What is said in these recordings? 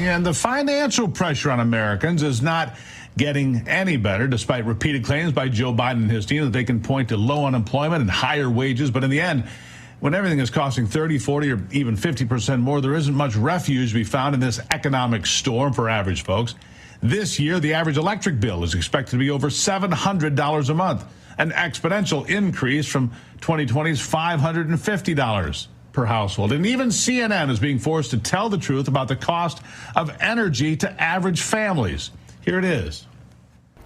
And the financial pressure on Americans is not getting any better, despite repeated claims by Joe Biden and his team that they can point to low unemployment and higher wages. But in the end, when everything is costing 30, 40, or even 50% more, there isn't much refuge to be found in this economic storm for average folks. This year, the average electric bill is expected to be over $700 a month, an exponential increase from 2020's $550 per household. And even CNN is being forced to tell the truth about the cost of energy to average families. Here it is.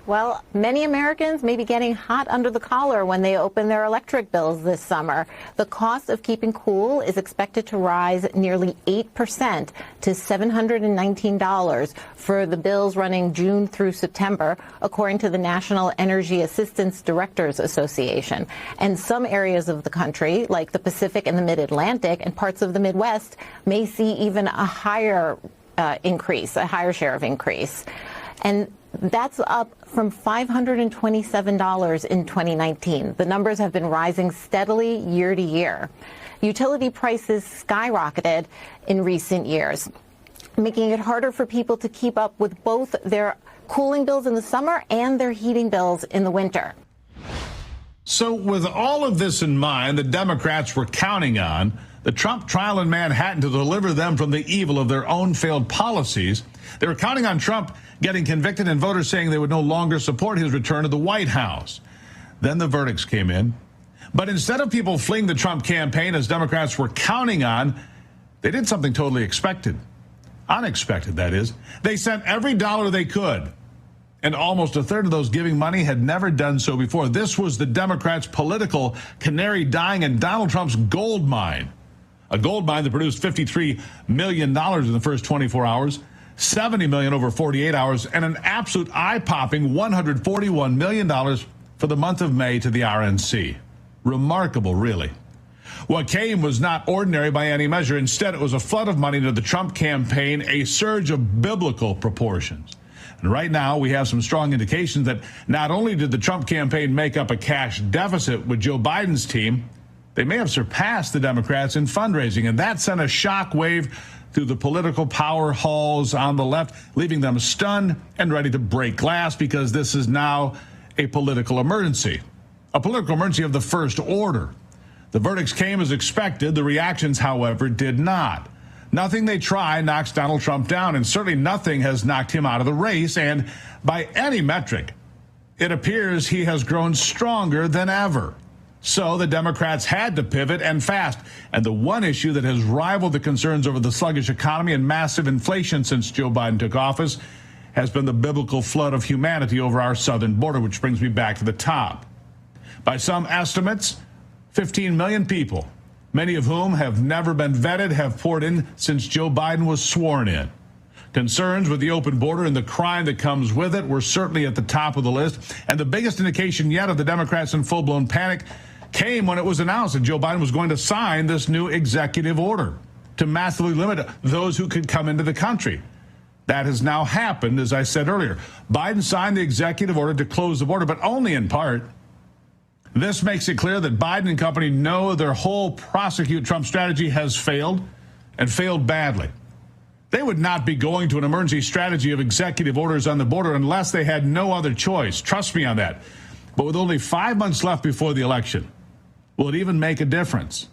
Well, many Americans may be getting hot under the collar when they open their electric bills this summer. The cost of keeping cool is expected to rise nearly 8% to $719 for the bills running June through September, according to the National Energy Assistance Directors Association. And some areas of the country, like the Pacific and the Mid-Atlantic and parts of the Midwest, may see even a higher increase, a higher share of increase. And that's up from $527 in 2019. The numbers have been rising steadily year to year. Utility prices skyrocketed in recent years, making it harder for people to keep up with both their cooling bills in the summer and their heating bills in the winter. So with all of this in mind, the Democrats were counting on the Trump trial in Manhattan to deliver them from the evil of their own failed policies. They were counting on Trump getting convicted and voters saying they would no longer support his return to the White House. Then the verdicts came in. But instead of people fleeing the Trump campaign, as Democrats were counting on, they did something totally expected. Unexpected, that is. They sent every dollar they could. And almost a third of those giving money had never done so before. This was the Democrats' political canary dying in Donald Trump's gold mine. A gold mine that produced $53 million in the first 24 hours, $70 million over 48 hours, and an absolute eye-popping $141 million for the month of May to the RNC. Remarkable, really. What came was not ordinary by any measure. Instead, it was a flood of money to the Trump campaign, a surge of biblical proportions. And right now, we have some strong indications that not only did the Trump campaign make up a cash deficit with Joe Biden's team, they may have surpassed the Democrats in fundraising, and that sent a shock wave through the political power halls on the left, leaving them stunned and ready to break glass because this is now a political emergency of the first order. The verdicts came as expected. The reactions, however, did not. Nothing they try knocks Donald Trump down, and certainly nothing has knocked him out of the race. And by any metric, it appears he has grown stronger than ever. So the Democrats had to pivot, and fast. And the one issue that has rivaled the concerns over the sluggish economy and massive inflation since Joe Biden took office has been the biblical flood of humanity over our southern border, which brings me back to the top. By some estimates, 15 million people, many of whom have never been vetted, have poured in since Joe Biden was sworn in. Concerns with the open border and the crime that comes with it were certainly at the top of the list. And the biggest indication yet of the Democrats in full-blown panic came when it was announced that Joe Biden was going to sign this new executive order to massively limit those who could come into the country. That has now happened, as I said earlier. Biden signed the executive order to close the border, but only in part. This makes it clear that Biden and company know their whole prosecute Trump strategy has failed, and failed badly. They would not be going to an emergency strategy of executive orders on the border unless they had no other choice. Trust me on that. But with only 5 months left before the election, will it even make a difference?